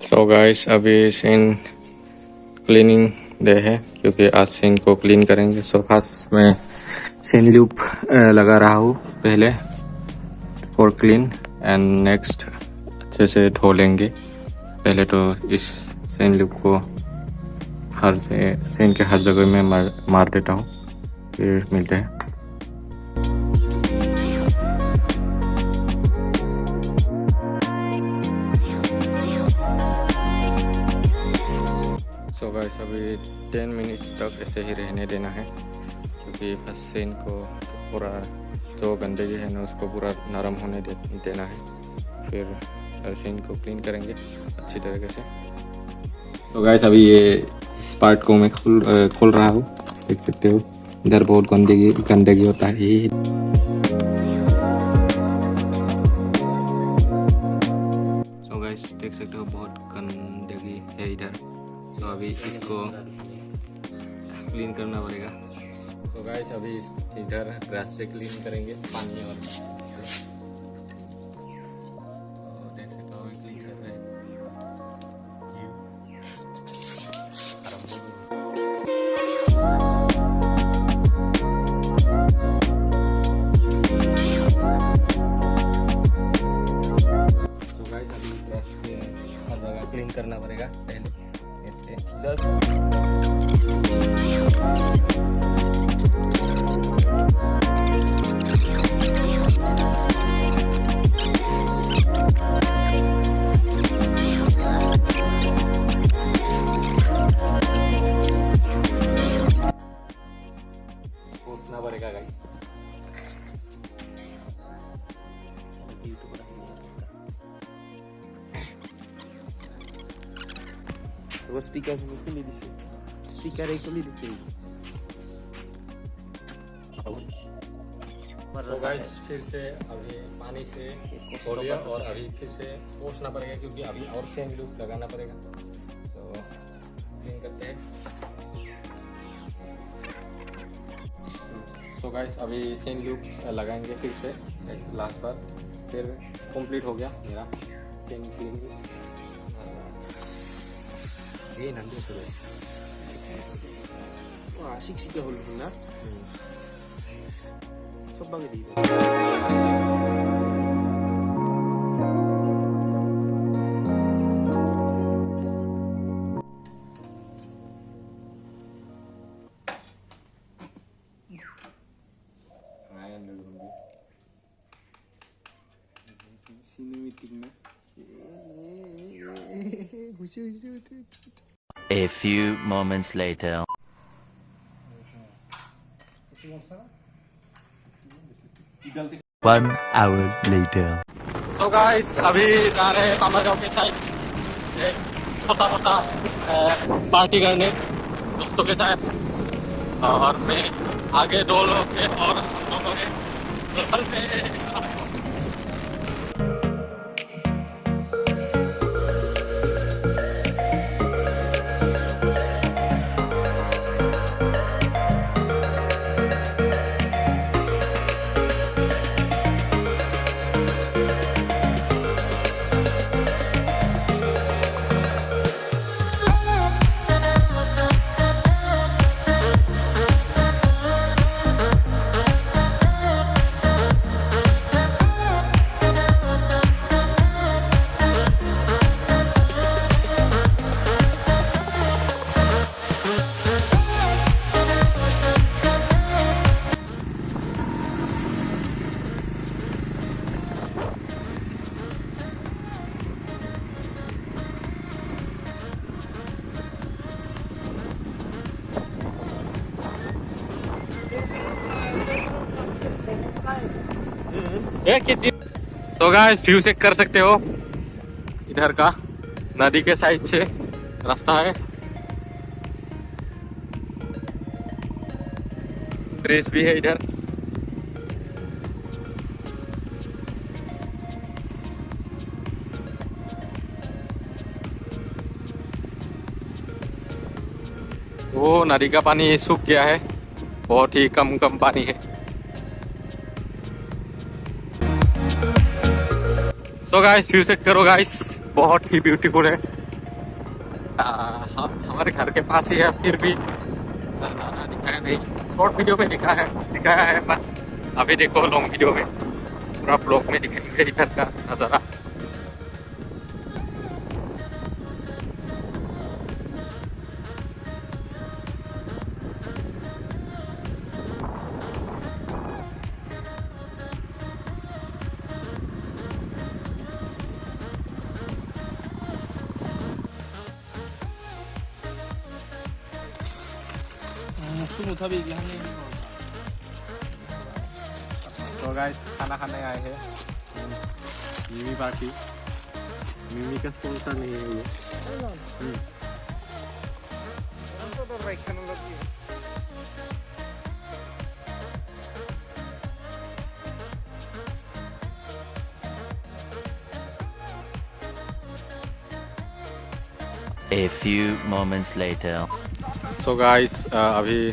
So guys अभी scene cleaning day है क्योंकि आज सीन को क्लीन करेंगे। सो खास मैं सीन लूप लगा रहा हूँ पहले फॉर क्लीन एंड नेक्स्ट अच्छे से धो लेंगे। पहले तो इस सीन लूप को हर सीन के हर जगह में मार देता हूँ, फिर मिलते हैं। सो गाइस अभी 10 मिनट्स तक ऐसे ही रहने देना है क्योंकि फर्स्ट सीन को पूरा जो गंदगी है ना उसको पूरा नरम होने देना है। फिर सीन को क्लीन करेंगे अच्छी तरीके से। तो गाइस अभी ये इस पार्ट को मैं खोल रहा हूँ, देख सकते हो इधर बहुत गंदगी होता है। तो गाइस देख सकते हो बहुत गंदगी है इधर। तो अभी इसको क्लीन करना पड़ेगा। सो गाइस अभी इधर ग्रास से क्लीन करेंगे पानी और से। तो देख सकते हो क्लीन कर रहे हैं। तो गाइस अभी ग्रास से हर जगह क्लीन करना पड़ेगा पहले ऐसे। पोंछना पड़ेगा गाइस। वो स्टिकर खोली दिसे, स्टिकर खोली दिसे। तो गाइस फिर से अभी पानी से धो लिया और अभी फिर से पोंछना पड़ेगा क्योंकि अभी और सेम लूप लगाना पड़ेगा। तो क्लीन करते हैं। सो गाइस अभी सेम लूप लगाएंगे फिर से लास्ट बार, फिर कंप्लीट हो गया मेरा सेम क्लीन। ये नंदी सुरे 와, 씩씩해 흘러나? 선방에 돼. A few moments later. One hour later. तो गाइस अभी जा रहे हैं कामा गाँव के साथ छोटा मोटा पार्टी करने दोस्तों के साथ। और मैं आगे दो लोग थे और हम दोनों ने चलते हैं। तो गाइस व्यू चेक कर सकते हो इधर का, नदी के साइड से रास्ता है, ब्रिज भी है इधर। वो नदी का पानी सूख गया है, बहुत ही कम पानी है। सो गाइस व्यू चेक करो गाइस, बहुत ही ब्यूटीफुल है। हमारे घर के पास ही है, फिर भी ज़्यादा दिखाया नहीं। शॉर्ट वीडियो में दिखाया है, पर अभी देखो लॉन्ग वीडियो में पूरा ब्लॉग में दिखाएंगे इधर का नज़ारा। तो गाइस खाना खाने आए हैं मिमी पार्टी। मिमी का स्पॉन्सर नहीं है ये। A few moments later. So guys अभी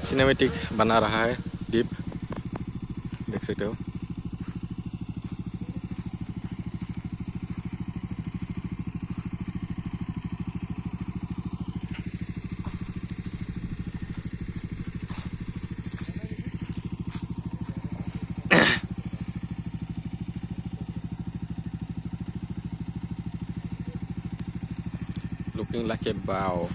सिनेमेटिक बना रहा है दीप, देख सकते हो। Looking like a bow.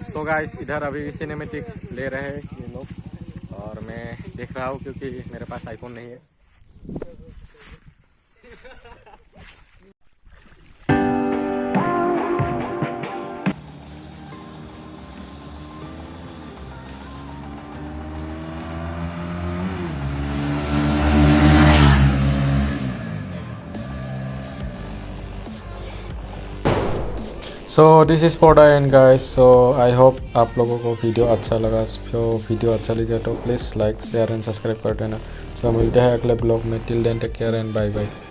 तो गाइस इधर अभी सिनेमेटिक ले रहे हैं ये लोग, और मैं देख रहा हूँ क्योंकि मेरे पास आईफोन नहीं है। So this is for the end guys. So I hope आप लोगों को वीडियो अच्छा लगा। तो वीडियो अच्छा लगे तो please like share and subscribe कर देना। सो मिलते हैं अगले ब्लॉग में। Till then take care and bye bye.